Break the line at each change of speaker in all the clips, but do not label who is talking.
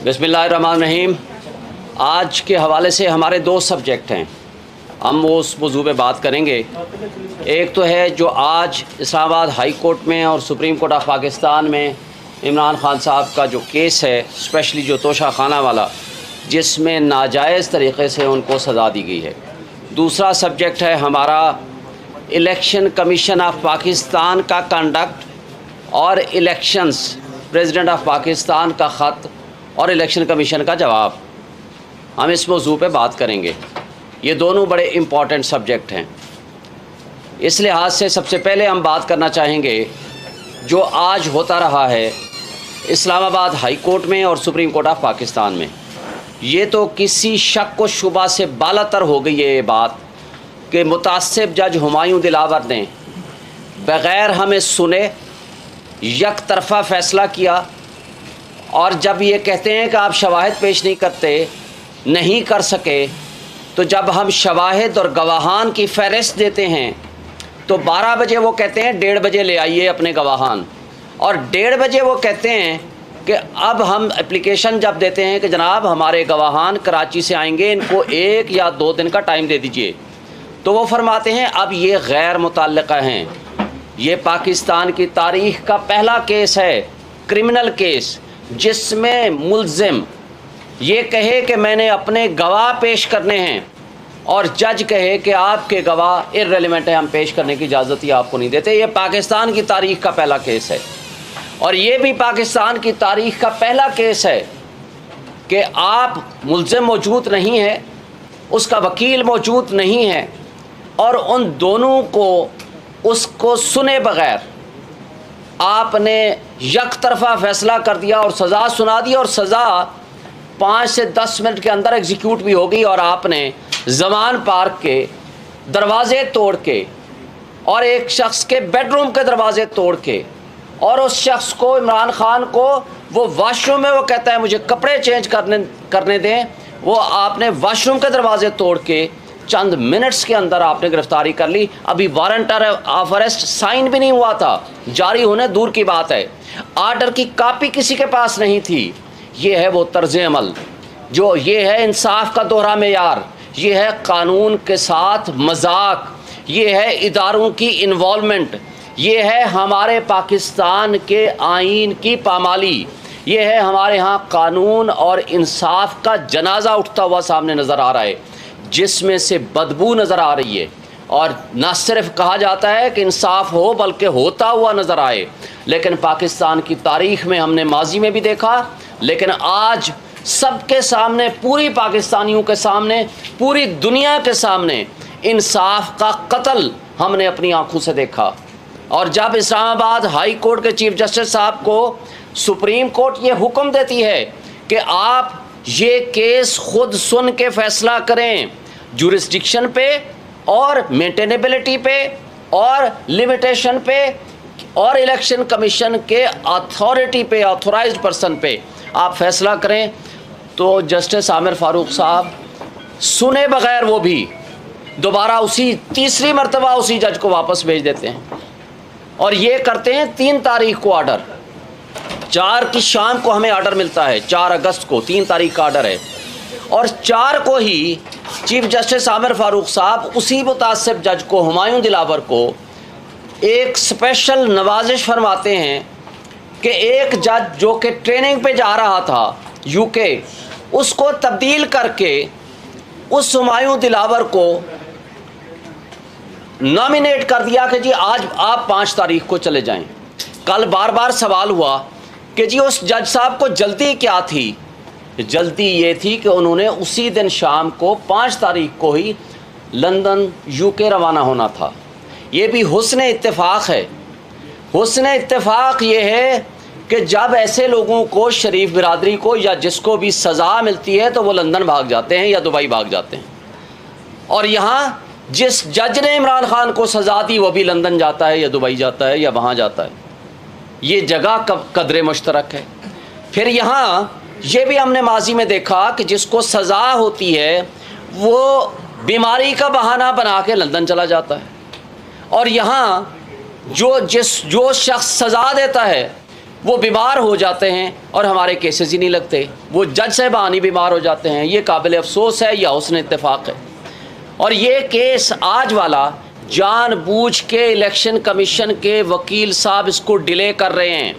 बिस्मिल्लाहिर्रहमानिर्रहीम। आज के हवाले से हमारे दो सब्जेक्ट हैं, हम वो उस मौजू पे बात करेंगे। एक तो है जो आज इस्लामाबाद हाई कोर्ट में और सुप्रीम कोर्ट ऑफ पाकिस्तान में इमरान खान साहब का जो केस है, स्पेशली जो तोशा खाना वाला, जिसमें नाजायज़ तरीक़े से उनको सज़ा दी गई है। दूसरा सब्जेक्ट है हमारा इलेक्शन कमीशन ऑफ पाकिस्तान का कंडक्ट और इलेक्शंस, प्रेसिडेंट ऑफ पाकिस्तान का ख़त और इलेक्शन कमीशन का जवाब। हम इस मौजू पे बात करेंगे। ये दोनों बड़े इम्पॉर्टेंट सब्जेक्ट हैं। इस लिहाज से सबसे पहले हम बात करना चाहेंगे जो आज होता रहा है इस्लामाबाद हाई कोर्ट में और सुप्रीम कोर्ट ऑफ पाकिस्तान में। ये तो किसी शक व शुबा से बालातर हो गई है ये बात कि मुतासिब जज हुमायूं दिलावर ने बग़ैर हमें सुने एक तरफ़ा फ़ैसला किया, और जब ये कहते हैं कि आप शवाहिद पेश नहीं कर सके, तो जब हम शवाहिद और गवाहान की फ़हरिस्त देते हैं तो 12 बजे वो कहते हैं 1:30 बजे ले आइए अपने गवाहान, और 1:30 बजे वो कहते हैं कि अब हम एप्लीकेशन जब देते हैं कि जनाब हमारे गवाहान कराची से आएंगे, इनको 1 या 2 दिन का टाइम दे दीजिए, तो वो फरमाते हैं अब ये गैर मुतल्लिक़ा हैं। ये पाकिस्तान की तारीख़ का पहला केस है, क्रिमिनल केस, जिसमें मुल्ज़िम ये कहे कि मैंने अपने गवाह पेश करने हैं और जज कहे कि आपके गवाह इर्रेलेवेंट है, हम पेश करने की इजाज़त ही आपको नहीं देते। ये पाकिस्तान की तारीख़ का पहला केस है, और ये भी पाकिस्तान की तारीख़ का पहला केस है कि आप मुल्ज़िम मौजूद नहीं है, उसका वकील मौजूद नहीं है, और उन दोनों को उसको सुने बग़ैर आपने एक तरफ़ा फ़ैसला कर दिया और सज़ा सुना दी, और सज़ा 5 से 10 मिनट के अंदर एग्जीक्यूट भी हो गई, और आपने ज़मान पार्क के दरवाज़े तोड़ के और एक शख्स के बेडरूम के दरवाज़े तोड़ के, और उस शख्स को, इमरान खान को, वो वाशरूम में वो कहता है मुझे कपड़े चेंज करने दें, वो आपने वाशरूम के दरवाज़े तोड़ के चंद मिनट्स के अंदर आपने गिरफ्तारी कर ली। अभी वारंट ऑफ अरेस्ट साइन भी नहीं हुआ था, जारी होने दूर की बात है, आर्डर की कापी किसी के पास नहीं थी। ये है वो तर्ज अमल, जो ये है इंसाफ का दोहरा मेयार, ये है कानून के साथ मजाक, ये है इदारों की इन्वॉल्वमेंट, ये है हमारे पाकिस्तान के आइन की पामाली, ये है हमारे यहाँ कानून और इंसाफ का जनाजा उठता हुआ सामने नज़र आ रहा है, जिसमें से बदबू नज़र आ रही है। और न सिर्फ कहा जाता है कि इंसाफ हो, बल्कि होता हुआ नज़र आए। लेकिन पाकिस्तान की तारीख़ में हमने माजी में भी देखा, लेकिन आज सबके सामने, पूरी पाकिस्तानियों के सामने, पूरी दुनिया के सामने इंसाफ का कत्ल हमने अपनी आँखों से देखा। और जब इस्लामाबाद हाई कोर्ट के चीफ जस्टिस साहब को सुप्रीम कोर्ट ये हुक्म देती है कि आप ये केस खुद सुन के फ़ैसला करें, जुरिस्डिक्शन पे और मेंटेनेबिलिटी पे और लिमिटेशन पे और इलेक्शन कमीशन के अथॉरिटी पे, ऑथोराइज्ड पर्सन पे आप फ़ैसला करें, तो जस्टिस आमिर फ़ारूक साहब सुने बग़ैर वो भी दोबारा उसी तीसरी मरतबा उसी जज को वापस भेज देते हैं, और ये करते हैं 3 तारीख को ऑर्डर। 4 की शाम को हमें ऑर्डर मिलता है, 4 अगस्त को 3 तारीख का ऑर्डर है, और 4 को ही चीफ जस्टिस आमिर फ़ारूक साहब उसी मुतासिब जज को, हुमायूं दिलावर को, एक स्पेशल नवाजिश फरमाते हैं कि एक जज जो कि ट्रेनिंग पे जा रहा था यूके, उसको तब्दील करके उस हुमायूं दिलावर को नॉमिनेट कर दिया कि जी आज आप 5 तारीख को चले जाएं। कल बार बार सवाल हुआ कि जी उस जज साहब को जल्दी क्या थी? जल्दी ये थी कि उन्होंने उसी दिन शाम को 5 तारीख को ही लंदन यूके रवाना होना था। ये भी हुस्न इत्तेफाक है। हुस्न इत्तेफाक ये है कि जब ऐसे लोगों को, शरीफ बिरादरी को, या जिसको भी सज़ा मिलती है, तो वो लंदन भाग जाते हैं या दुबई भाग जाते हैं, और यहाँ जिस जज ने इमरान खान को सज़ा दी वो भी लंदन जाता है या दुबई जाता है या वहाँ जाता है। ये जगह कदर मुश्तरक है। फिर यहाँ ये भी हमने माजी में देखा कि जिसको सज़ा होती है वो बीमारी का बहाना बना के लंदन चला जाता है, और यहाँ जो शख्स सज़ा देता है वो बीमार हो जाते हैं और हमारे केसेस ही नहीं लगते, वो जज साहबान ही बीमार हो जाते हैं। ये काबिल अफसोस है या हुस्न इत्तेफाक है। और ये केस आज वाला जानबूझ के इलेक्शन कमीशन के वकील साहब इसको डिले कर रहे हैं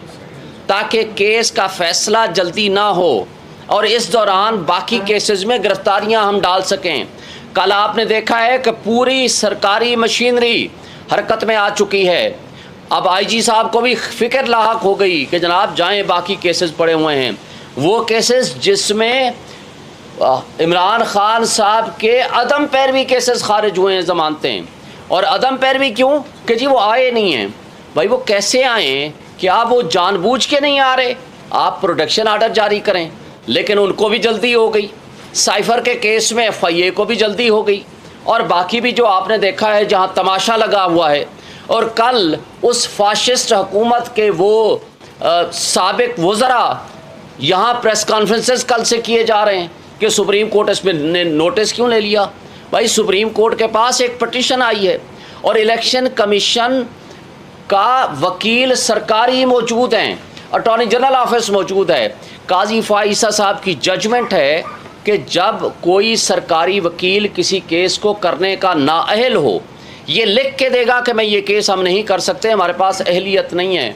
ताकि केस का फ़ैसला जल्दी ना हो और इस दौरान बाकी केसेस में गिरफ्तारियां हम डाल सकें। कल आपने देखा है कि पूरी सरकारी मशीनरी हरकत में आ चुकी है। अब आईजी साहब को भी फ़िक्र लाहक हो गई कि जनाब जाएं, बाकी केसेस पड़े हुए हैं, वो केसेस जिसमें इमरान खान साहब के अदम पैरवी केसेस खारिज हुए हैं, ज़मानतें। और अदम पैरवी क्यों कि जी वो आए नहीं हैं। भाई वो कैसे आए? क्या वो जानबूझ के नहीं आ रहे? आप प्रोटेक्शन आर्डर जारी करें, लेकिन उनको भी जल्दी हो गई। साइफ़र के केस में FIA को भी जल्दी हो गई। और बाकी भी जो आपने देखा है जहाँ तमाशा लगा हुआ है। और कल उस फाशिस्ट हुकूमत के वो साबिक वज़रा यहाँ प्रेस कॉन्फ्रेंसेस कल से किए जा रहे हैं कि सुप्रीम कोर्ट इसमें ने नोटिस क्यों ले लिया। भाई सुप्रीम कोर्ट के पास एक पटिशन आई है और इलेक्शन कमीशन का वकील सरकारी मौजूद हैं, अटॉर्नी जनरल ऑफिस मौजूद है। काजी फ़ाइसा साहब की जजमेंट है कि जब कोई सरकारी वकील किसी केस को करने का नाअहल हो, ये लिख के देगा कि मैं ये केस हम नहीं कर सकते, हमारे पास अहलियत नहीं है,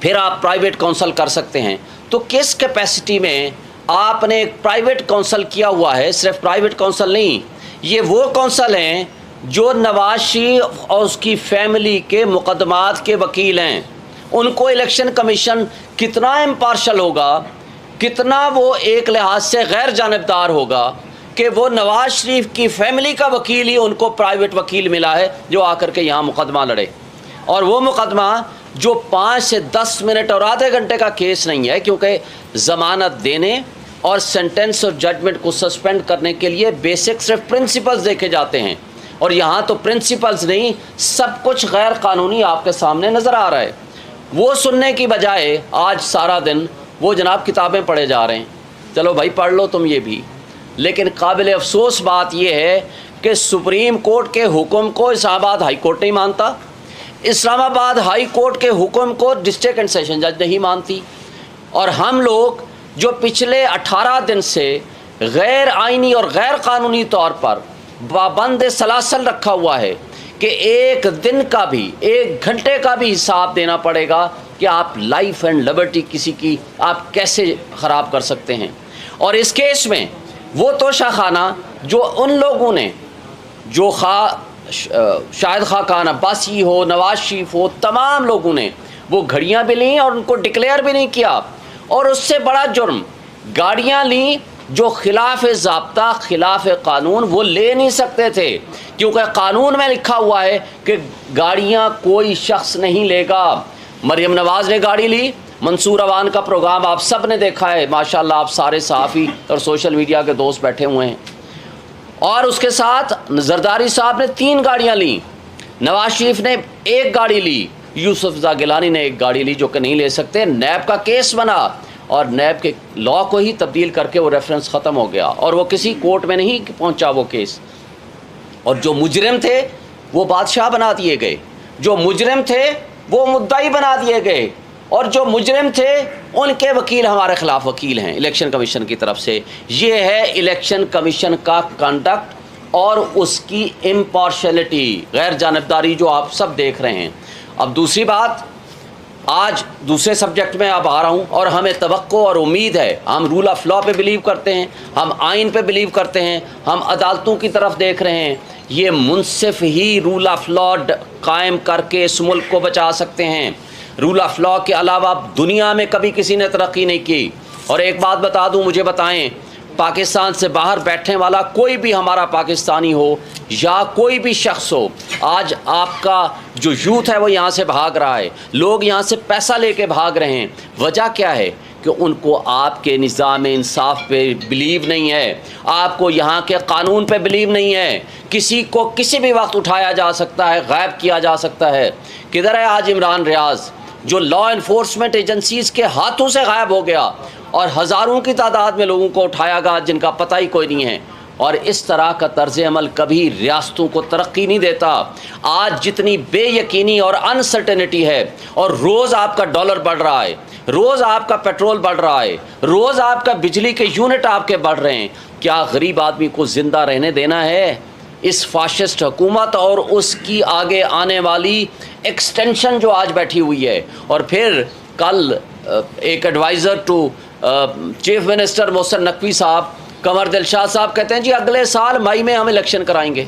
फिर आप प्राइवेट काउंसल कर सकते हैं। तो किस कैपेसिटी में आपने एक प्राइवेट काउंसल किया हुआ है? सिर्फ प्राइवेट काउंसल नहीं, ये वो काउंसल हैं जो नवाज शरीफ और उसकी फैमिली के मुकदमात के वकील हैं। उनको इलेक्शन कमीशन कितना इम्पार्शल होगा, कितना वो एक लिहाज से गैर जानिबदार होगा कि वो नवाज शरीफ की फैमिली का वकील ही उनको प्राइवेट वकील मिला है जो आकर के यहाँ मुकदमा लड़े। और वो मुकदमा जो 5 से 10 मिनट और आधे घंटे का केस नहीं है, क्योंकि ज़मानत देने और सेंटेंस और जजमेंट को सस्पेंड करने के लिए बेसिक सिर्फ प्रिंसिपल्स देखे जाते हैं। और यहाँ तो प्रिंसिपल्स नहीं, सब कुछ गैर कानूनी आपके सामने नज़र आ रहा है। वो सुनने की बजाय आज सारा दिन वो जनाब किताबें पढ़े जा रहे हैं। चलो भाई पढ़ लो तुम ये भी, लेकिन काबिल अफसोस बात यह है कि सुप्रीम कोर्ट के हुक्म को इस्लामाबाद हाई कोर्ट नहीं मानता, इस्लामाबाद हाई कोर्ट के हुक्म को डिस्ट्रिक्ट एंड सेशन जज नहीं मानती। और हम लोग जो पिछले 18 दिन से गैर आइनी और गैर कानूनी तौर पर पाबंद सलासल रखा हुआ है कि एक दिन का भी, एक घंटे का भी हिसाब देना पड़ेगा कि आप लाइफ एंड लिबर्टी किसी की आप कैसे ख़राब कर सकते हैं। और इस केस में वो तोशाखाना जो उन लोगों ने, जो शाहिद खान अब्बासी हो, नवाज शरीफ हो, तमाम लोगों ने वो घड़ियां भी लीं और उनको डिक्लेयर भी नहीं किया। और उससे बड़ा जुर्म गाड़ियां लीं जो खिलाफ ज़ाब्ता, खिलाफ कानून वो ले नहीं सकते थे, क्योंकि कानून में लिखा हुआ है कि गाड़ियां कोई शख्स नहीं लेगा। मरियम नवाज़ ने गाड़ी ली, मंसूर अवान का प्रोग्राम आप सब ने देखा है, माशाल्लाह आप सारे सहाफ़ी और सोशल मीडिया के दोस्त बैठे हुए हैं। और उसके साथ जरदारी साहब ने 3 गाड़ियाँ ली, नवाज शरीफ ने 1 गाड़ी ली, यूसुफ रज़ा गिलानी ने 1 गाड़ी ली जो कि नहीं ले सकते। नैब का केस बना और नैब के लॉ को ही तब्दील करके वो रेफरेंस ख़त्म हो गया और वो किसी कोर्ट में नहीं पहुंचा वो केस। और जो मुजरिम थे वो बादशाह बना दिए गए, जो मुजरिम थे वो मुद्दाई बना दिए गए, और जो मुजरिम थे उनके वकील हमारे ख़िलाफ़ वकील हैं इलेक्शन कमीशन की तरफ से। ये है इलेक्शन कमीशन का कंडक्ट और उसकी इम्पार्शलिटी, गैर जानिबदारी जो आप सब देख रहे हैं। अब दूसरी बात, आज दूसरे सब्जेक्ट में अब आ रहा हूँ, और हमें तवक्को और उम्मीद है, हम रूल ऑफ लॉ पे बिलीव करते हैं, हम आइन पे बिलीव करते हैं, हम अदालतों की तरफ देख रहे हैं। ये मुनसिफ ही रूल ऑफ लॉ कायम करके इस मुल्क को बचा सकते हैं। रूल ऑफ लॉ के अलावा दुनिया में कभी किसी ने तरक्की नहीं की। और एक बात बता दूं, मुझे बताएं, पाकिस्तान से बाहर बैठने वाला कोई भी हमारा पाकिस्तानी हो या कोई भी शख्स हो, आज आपका जो यूथ है वो यहाँ से भाग रहा है, लोग यहाँ से पैसा लेके भाग रहे हैं। वजह क्या है कि उनको आपके निज़ाम इंसाफ पे बिलीव नहीं है, आपको यहाँ के कानून पे बिलीव नहीं है। किसी को किसी भी वक्त उठाया जा सकता है, गायब किया जा सकता है। किधर है आज इमरान रियाज, जो लॉ इन्फोर्समेंट एजेंसीज़ के हाथों से गायब हो गया, और हज़ारों की तादाद में लोगों को उठाया गया जिनका पता ही कोई नहीं है। और इस तरह का तर्ज अमल कभी रियासतों को तरक्की नहीं देता। आज जितनी बेयकीनी और अनसर्टेनिटी है, और रोज़ आपका डॉलर बढ़ रहा है, रोज़ आपका पेट्रोल बढ़ रहा है, रोज़ आपका बिजली के यूनिट आपके बढ़ रहे हैं, क्या गरीब आदमी को ज़िंदा रहने देना है? इस फाशिस्ट हुकूमत और उसकी आगे आने वाली एक्सटेंशन जो आज बैठी हुई है। और फिर कल एक adviser to chief minister Mohsin Naqvi साहब, कंवर दिलशाद साहब कहते हैं जी अगले साल मई में हम इलेक्शन कराएंगे।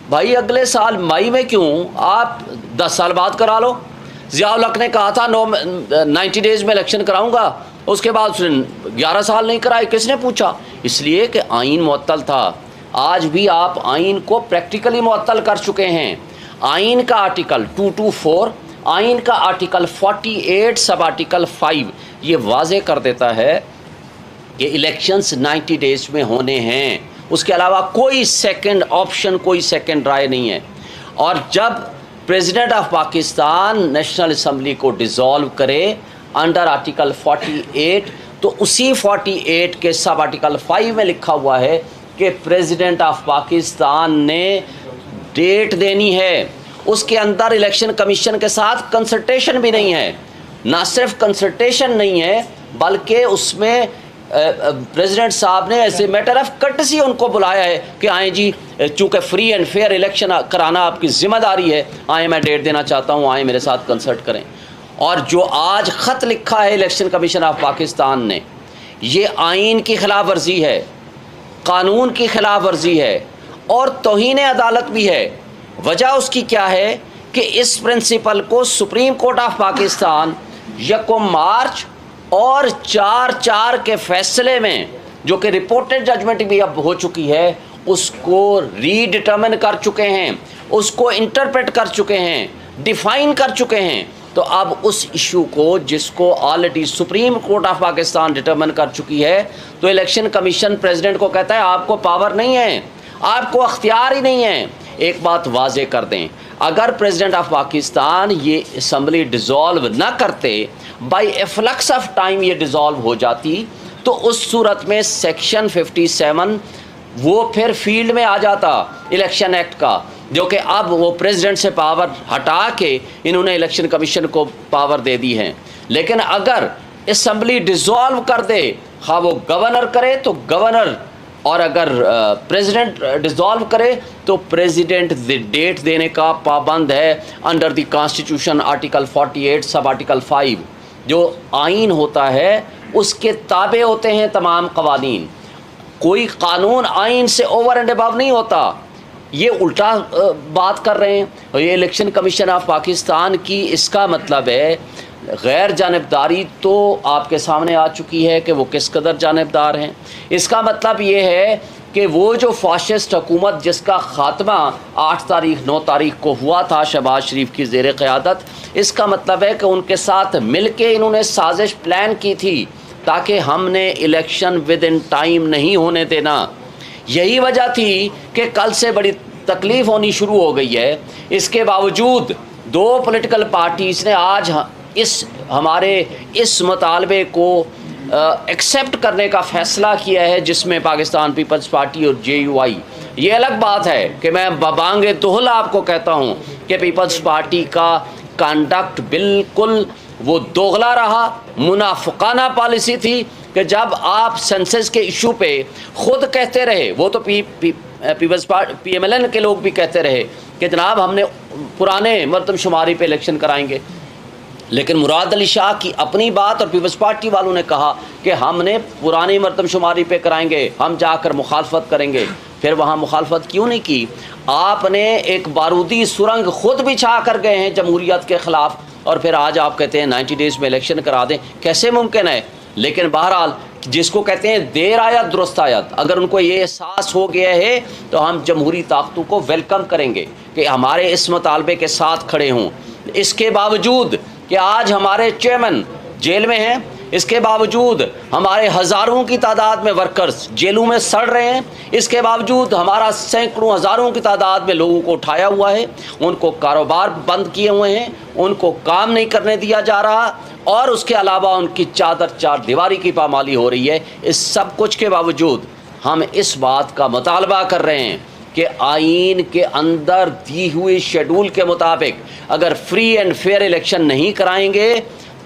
भाई अगले साल मई में क्यों, आप 10 साल बाद करा लो। ज़ियाउल हक ने कहा था 90 डेज़ में इलेक्शन कराऊंगा, उसके बाद उसने 11 साल नहीं कराए। किसने पूछा? इसलिए कि आइन मुअत्तल था। आज भी आप आइन को प्रैक्टिकली मुअत्तल कर चुके हैं। आइन का आर्टिकल 224, आइन का आर्टिकल 48 सब आर्टिकल 5 ये वाजे कर देता है कि इलेक्शंस 90 डेज़ में होने हैं। उसके अलावा कोई सेकंड ऑप्शन, कोई सेकंड राय नहीं है। और जब president of Pakistan national assembly को डिज़ोल्व करे अंडर आर्टिकल 48, तो उसी 48 के सब आर्टिकल 5 में लिखा हुआ है कि प्रेसिडेंट ऑफ पाकिस्तान ने डेट देनी है। उसके अंदर इलेक्शन कमीशन के साथ कंसल्टेशन भी नहीं है। ना सिर्फ कंसल्टेशन नहीं है, बल्कि उसमें प्रेसिडेंट साहब ने ऐसे मैटर ऑफ कर्टसी उनको बुलाया है कि आए जी, चूँकि फ्री एंड फेयर इलेक्शन कराना आपकी ज़िम्मेदारी है, आए मैं डेट देना चाहता हूँ, आए मेरे साथ कंसल्ट करें। और जो आज ख़त लिखा है इलेक्शन कमीशन ऑफ पाकिस्तान ने, ये आइन की खिलाफ वर्जी है, कानून की खिलाफ वर्जी है और तौहीन अदालत भी है। वजह उसकी क्या है कि इस प्रिंसिपल को सुप्रीम कोर्ट ऑफ पाकिस्तान 1 मार्च और 4/4 के फैसले में, जो कि रिपोर्टेड जजमेंट भी अब हो चुकी है, उसको रीडिटर्मिन कर चुके हैं, उसको इंटरप्रेट कर चुके हैं, डिफ़ाइन कर चुके हैं। तो अब उस इशू को, जिसको already supreme court of Pakistan determine कर चुकी है, तो इलेक्शन कमीशन प्रेसिडेंट को कहता है आपको पावर नहीं है, आपको अख्तियार ही नहीं है। एक बात वाजे कर दें, अगर प्रेसिडेंट ऑफ पाकिस्तान ये असम्बली डिज़ोल्व ना करते, बाई एफ्लक्स ऑफ टाइम ये डिज़ोल्व हो जाती, तो उस सूरत में सेक्शन 57 वो फिर फील्ड में आ जाता इलेक्शन एक्ट का, जो कि अब वो प्रेसिडेंट से पावर हटा के इन्होंने इलेक्शन कमीशन को पावर दे दी है। लेकिन अगर असम्बली डिज़ोल्व कर दे, हाँ वो गवर्नर करे तो गवर्नर, और अगर प्रेसिडेंट डिज़ोल्व करे तो प्रेसिडेंट डेट देने का पाबंद है under the constitution article 48 sub article 5। जो आइन होता है उसके ताबे होते हैं तमाम कवानीन। कोई कानून आइन से ओवर एंड अबव नहीं होता। ये उल्टा बात कर रहे हैं ये इलेक्शन कमीशन ऑफ पाकिस्तान की। इसका मतलब है गैर जानिबदारी तो आपके सामने आ चुकी है कि वो किस कदर जानिबदार हैं। इसका मतलब ये है कि वो जो फाशिस्ट हुकूमत जिसका ख़ात्मा 8 तारीख 9 तारीख को हुआ था शहबाज शरीफ की ज़ेर क़यादत, इसका मतलब है कि उनके साथ मिल के इन्होंने साजिश प्लान की थी ताकि हमने इलेक्शन विद इन टाइम नहीं होने देना। यही वजह थी कि कल से बड़ी तकलीफ़ होनी शुरू हो गई है। इसके बावजूद 2 पॉलिटिकल पार्टीज़ ने आज हमारे इस मुतालबे को एक्सेप्ट करने का फ़ैसला किया है, जिसमें पाकिस्तान पीपल्स पार्टी और JUI। ये अलग बात है कि मैं बबांगे तोहला आपको कहता हूँ कि पीपल्स पार्टी का कंडक्ट बिल्कुल वो दोगला रहा, मुनाफिकाना पॉलिसी थी कि जब आप सेंसस के इशू पे ख़ुद कहते रहे, वो तो पीपल्स पार्टी PMLN के लोग भी कहते रहे कि जनाब हमने पुराने मरदमशुमारी पे इलेक्शन कराएंगे, लेकिन मुराद अली शाह की अपनी बात और पीपल्स पार्टी वालों ने कहा कि हमने पुरानी मरदमशुमारी पे कराएंगे, हम जाकर मुखालफत करेंगे। फिर वहाँ मुखालफत क्यों नहीं की? आपने एक बारूदी सुरंग ख़ुद बिछा कर गए हैं जमहूरियत के ख़िलाफ़, और फिर आज आप कहते हैं 90 डेज़ में इलेक्शन करा दें। कैसे मुमकिन है? लेकिन बहरहाल जिसको कहते हैं देर आयत दुरुस्त आयत, अगर उनको ये एहसास हो गया है तो हम जमहूरी ताकतों को वेलकम करेंगे कि हमारे इस मुतालबे के साथ खड़े हों। इसके बावजूद कि आज हमारे चेयरमैन जेल में हैं, इसके बावजूद हमारे हज़ारों की तादाद में वर्कर्स जेलों में सड़ रहे हैं, इसके बावजूद हमारा सैकड़ों हज़ारों की तादाद में लोगों को उठाया हुआ है, उनको कारोबार बंद किए हुए हैं, उनको काम नहीं करने दिया जा रहा, और उसके अलावा उनकी चादर चार दीवारी की पामाली हो रही है। इस सब कुछ के बावजूद हम इस बात का मुतालबा कर रहे हैं कि आइन के अंदर दी हुई शेड्यूल के मुताबिक अगर फ्री एंड फेयर इलेक्शन नहीं कराएंगे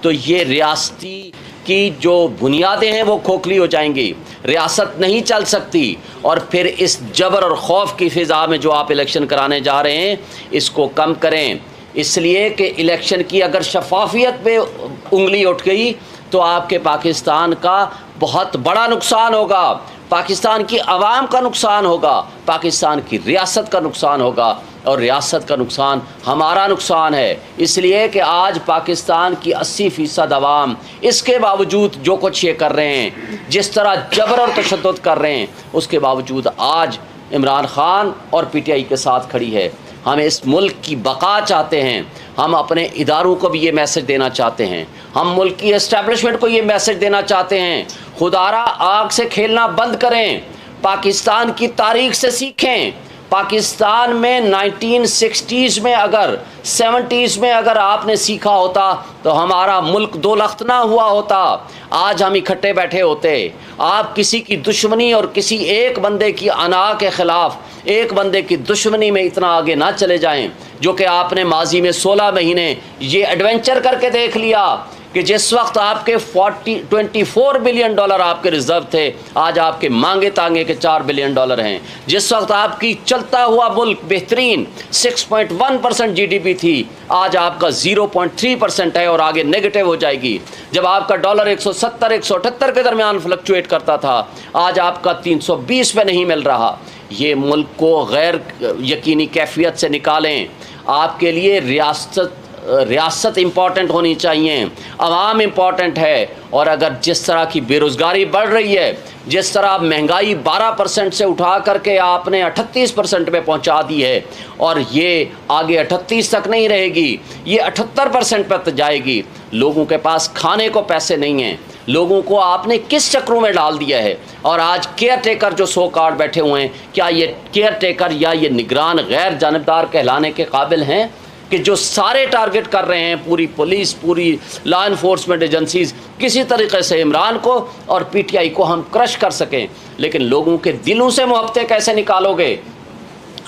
तो ये रियासती की जो बुनियादें हैं वो खोखली हो जाएंगी, रियासत नहीं चल सकती। और फिर इस जबर और खौफ की फ़िज़ा में जो आप इलेक्शन कराने जा रहे हैं इसको कम करें, इसलिए कि इलेक्शन की अगर शफाफियत पे उंगली उठ गई तो आपके पाकिस्तान का बहुत बड़ा नुकसान होगा, पाकिस्तान की आवाम का नुकसान होगा, पाकिस्तान की रियासत का नुकसान होगा और रियासत का नुकसान हमारा नुकसान है। इसलिए कि आज पाकिस्तान की 80% आवाम इसके बावजूद जो कुछ ये कर रहे हैं, जिस तरह जबर और तशद्दुद कर रहे हैं, उसके बावजूद आज इमरान खान और PTI के साथ खड़ी है। हम इस मुल्क की बका चाहते हैं, हम अपने इदारों को भी ये मैसेज देना चाहते हैं, हम मुल्क की एस्टैब्लिशमेंट को ये मैसेज देना चाहते हैं, खुदारा आग से खेलना बंद करें, पाकिस्तान की तारीख से सीखें। पाकिस्तान में 1960s में अगर 70s में अगर आपने सीखा होता तो हमारा मुल्क दो लख्त ना हुआ होता, आज हम इकट्ठे बैठे होते। आप किसी की दुश्मनी और किसी एक बंदे की अना के ख़िलाफ़ एक बंदे की दुश्मनी में इतना आगे ना चले जाएं जो कि आपने माजी में 16 महीने ये एडवेंचर करके देख लिया कि जिस वक्त आपके 24 बिलियन डॉलर आपके रिजर्व थे, आज आपके मांगे तांगे के 4 बिलियन डॉलर हैं। जिस वक्त आपकी चलता हुआ मुल्क बेहतरीन 6.1% GDP थी, आज आपका 0.3% है और आगे नेगेटिव हो जाएगी। जब आपका डॉलर 170-178 के दरमियान फ्लक्चुएट करता था, आज आपका 320 पे नहीं मिल रहा। ये मुल्क को गैर यकीनी कैफियत से निकालें। आपके लिए रियासत इम्पॉर्टेंट होनी चाहिए, अवाम इम्पॉर्टेंट है। और अगर जिस तरह की बेरोज़गारी बढ़ रही है, जिस तरह महंगाई 12% से उठा करके आपने 38% में पहुंचा दी है और ये आगे 38 तक नहीं रहेगी, ये 78% पर जाएगी। लोगों के पास खाने को पैसे नहीं हैं, लोगों को आपने किस चक्रों में डाल दिया है। और आज केयर टेकर जो 100 कार्ड बैठे हुए हैं, क्या ये केयर टेकर या ये निगरान गैर जानिबदार कहलाने के काबिल हैं कि जो सारे टारगेट कर रहे हैं, पूरी पुलिस, पूरी लॉ इन्फोर्समेंट एजेंसीज़, किसी तरीके से इमरान को और PTI को हम क्रश कर सकें। लेकिन लोगों के दिलों से मोहब्बतें कैसे निकालोगे?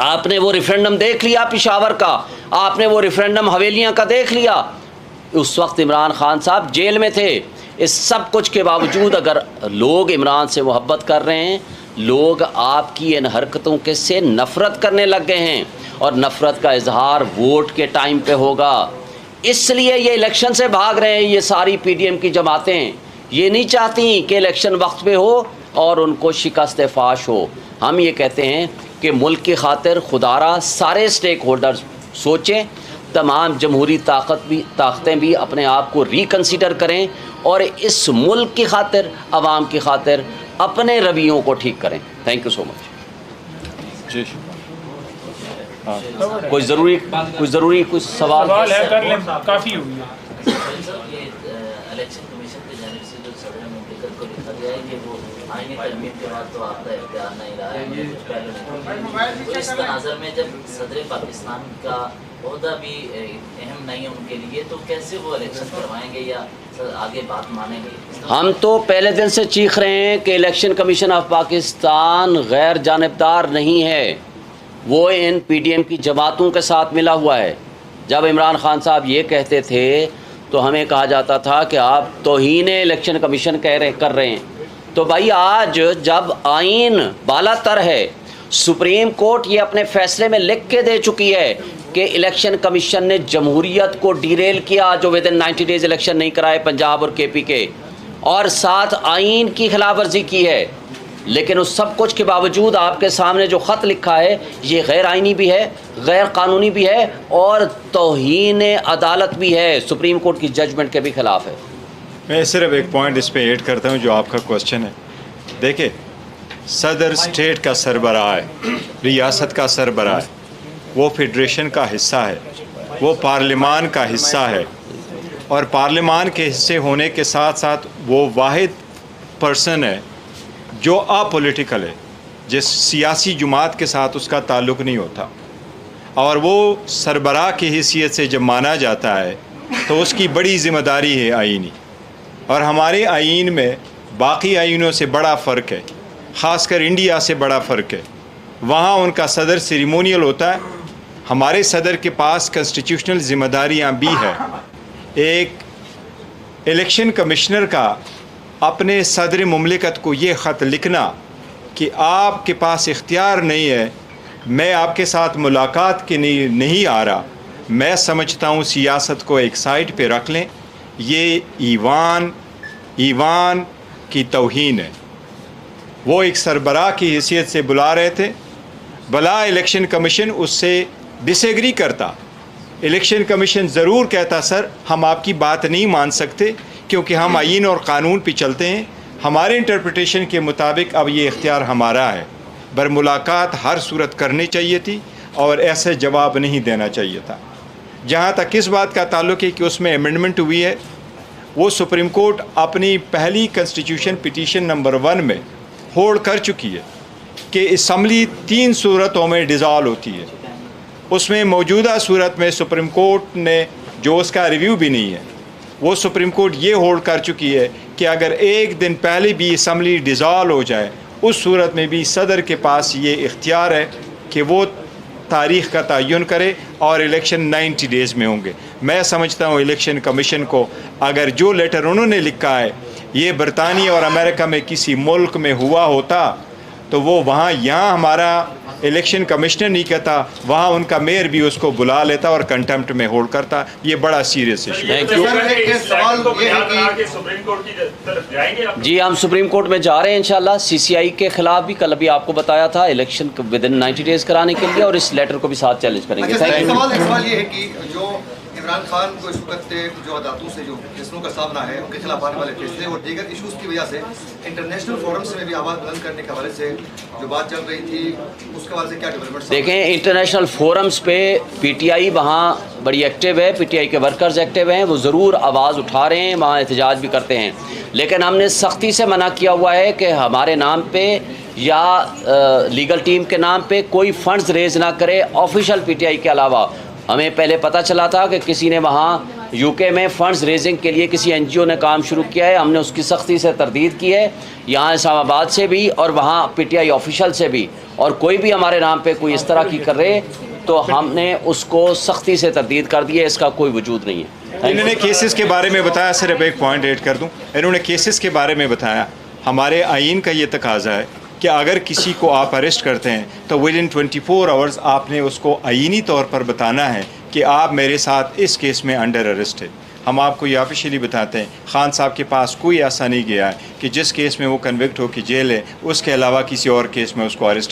आपने वो रेफरेंडम देख लिया पिशावर का, आपने वो रेफरेंडम हवेलियाँ का देख लिया। उस वक्त इमरान खान साहब जेल में थे। इस सब कुछ के बावजूद अगर लोग इमरान से मोहब्बत कर रहे हैं, लोग आपकी इन हरकतों के से नफ़रत करने लग गए हैं और नफ़रत का इजहार वोट के टाइम पे होगा। इसलिए ये इलेक्शन से भाग रहे हैं। ये सारी PDM की जमातें ये नहीं चाहती कि इलेक्शन वक्त पे हो और उनको शिकस्त फाश हो। हम ये कहते हैं कि मुल्क की खातिर खुदारा सारे स्टेक होल्डर्स सोचें, तमाम जमहूरी ताकतें भी अपने आप को रिकन्सिडर करें और इस मुल्क की खातिर, आवाम की खातिर अपने रवैयों को ठीक करें। Thank you so much.
जी
कोई ज़रूरी कुछ सवाल
है कर लें, काफ़ी हुई है।
इलेक्शन कमीशन की जानिब से जो सदर मुमलिकत को लिखा गया है कि वो आईनी तरमीम के बाद तो आपका इख्तियार नहीं रहा है, तो इस तनाज़र में जब सदर पाकिस्तान का ओहदा भी अहम नहीं है उनके लिए, तो कैसे वो इलेक्शन करवाएंगे या आगे बात मानेंगे?
हम तो पहले दिन से चीख रहे हैं कि इलेक्शन कमीशन ऑफ पाकिस्तान गैर जानिबदार नहीं है, वो इन PDM की जमातों के साथ मिला हुआ है। जब इमरान खान साहब ये कहते थे तो हमें कहा जाता था कि आप तौहीन इलेक्शन कमीशन कर रहे हैं। तो भाई आज जब आइन बालातर है, सुप्रीम कोर्ट ये अपने फैसले में लिख के दे चुकी है कि इलेक्शन कमीशन ने जमहूरियत को डिरेल किया, जो विदिन 90 डेज़ इलेक्शन नहीं कराए पंजाब और KP के, और साथ आइन की खिलाफ वर्जी की है। लेकिन उस सब कुछ के बावजूद आपके सामने जो ख़त लिखा है ये गैर आइनी भी है, गैर कानूनी भी है और तौहीन अदालत भी है, सुप्रीम कोर्ट की जजमेंट के भी ख़िलाफ़ है।
मैं सिर्फ एक पॉइंट इस पे ऐड करता हूँ जो आपका क्वेश्चन है। देखिए, सदर स्टेट का सरबराह है, रियासत का सरबराह है, वो फेडरेशन का हिस्सा है, वो पार्लिमान का हिस्सा है और पार्लिमान के हिस्से होने के साथ साथ वो वाहिद पर्सन है जो अपॉलिटिकल है, जिस सियासी जुमात के साथ उसका ताल्लुक़ नहीं होता, और वो सरबराह की हैसियत से जब माना जाता है तो उसकी बड़ी ज़िम्मेदारी है आइनी। और हमारे आइन में बाकी आइनों से बड़ा फ़र्क है ख़ासकर इंडिया से बड़ा फ़र्क है। वहाँ उनका सदर सेरेमोनियल होता है, हमारे सदर के पास कॉन्स्टिट्यूशनल ज़िम्मेदारियाँ भी है। एक इलेक्शन कमिश्नर का अपने सदर मुमलिकत को ये ख़त लिखना कि आपके पास इख्तियार नहीं है, मैं आपके साथ मुलाकात के लिए नहीं आ रहा, मैं समझता हूँ सियासत को एक साइड पे रख लें, ये ईवान की तौहीन है। वो एक सरबराह की हैसियत से बुला रहे थे, भला इलेक्शन कमीशन उससे डिसएग्री करता, इलेक्शन कमीशन ज़रूर कहता सर हम आपकी बात नहीं मान सकते क्योंकि हम आईन और क़ानून पे चलते हैं, हमारे इंटरप्रिटेशन के मुताबिक अब ये इख्तियार हमारा है। पर मुलाकात हर सूरत करनी चाहिए थी और ऐसे जवाब नहीं देना चाहिए था। जहाँ तक इस बात का ताल्लुक़ है कि उसमें अमेंडमेंट हुई है, वो सुप्रीम कोर्ट अपनी पहली कॉन्स्टिट्यूशन पिटीशन नंबर 1 में होल्ड कर चुकी है कि असम्बली 3 सूरतों में डिज़ॉल्व होती है। उसमें मौजूदा सूरत में सुप्रीम कोर्ट ने जो उसका रिव्यू भी नहीं है, वो सुप्रीम कोर्ट ये होल्ड कर चुकी है कि अगर एक दिन पहले भी असम्बली डिज़ॉल्व हो जाए, उस सूरत में भी सदर के पास ये इख्तियार है कि वो तारीख़ का तयन करे और इलेक्शन 90 डेज़ में होंगे। मैं समझता हूँ इलेक्शन कमीशन को अगर जो लेटर उन्होंने लिखा है ये बरतानिया और अमेरिका में किसी मुल्क में हुआ होता तो वो वहाँ यहाँ हमारा इलेक्शन कमिश्नर नहीं कहता, वहाँ उनका मेयर भी उसको बुला लेता और कंटेम्प्ट में होल्ड करता। ये बड़ा सीरियस इशू है।
जी हम सुप्रीम कोर्ट में जा रहे हैं इंशाल्लाह। सीसीआई के खिलाफ भी कल अभी आपको बताया था इलेक्शन विद इन 90 डेज़ कराने के लिए, और इस लेटर को भी साथ चैलेंज करेंगे।
अच्छा,
थैंक यू।
सवाल ये है कि जो इमरान खान को इस वक्त जो अदालतों से जो फैसलों का सामना है, उनके खिलाफ आने वाले फैसले और दीगर इशूज़ की वजह से इंटरनेशनल फोरम्स में भी आवाज़ बुलंद करने के हवाले से जो बात चल रही थी, उसके हवाले से क्या डेवलपमेंट?
देखें, इंटरनेशनल फोरम्स पे पीटीआई वहाँ बड़ी एक्टिव है, पीटीआई के वर्कर्स एक्टिव हैं, वो ज़रूर आवाज़ उठा रहे हैं, वहाँ एहतजाज भी करते हैं, लेकिन हमने सख्ती से मना किया हुआ है कि हमारे नाम पे या लीगल टीम के नाम पे कोई फ़ंड्स रेज़ ना करे ऑफिशियल पीटीआई के अलावा। हमें पहले पता चला था कि किसी ने वहाँ यूके में फ़ंड्स रेजिंग के लिए किसी एनजीओ ने काम शुरू किया है, हमने उसकी सख्ती से तरदीद की है, यहाँ इस्लामाबाद से भी और वहाँ पीटीआई ऑफिशियल से भी, और कोई भी हमारे नाम पे कोई इस तरह की करे तो हमने उसको सख्ती से तरदीद कर दी है, इसका कोई वजूद नहीं है।
इन्होंने केसेस के बारे में बताया, सिर्फ एक पॉइंट ऐड कर दूं, इन्होंने केसेस के बारे में बताया। हमारे आइन का ये तकाजा है कि अगर किसी को आप अरेस्ट करते हैं तो विद इन 24 आवर्स आपने उसको आइनी तौर पर बताना है कि आप मेरे साथ इस केस में अंडर अरेस्ट है। हम आपको ये ऑफिशियली बताते हैं, खान साहब के पास कोई ऐसा नहीं गया है कि जिस केस में वो कन्विक्ट हो कि जेल है, उसके अलावा किसी और केस में उसको अरेस्ट किया।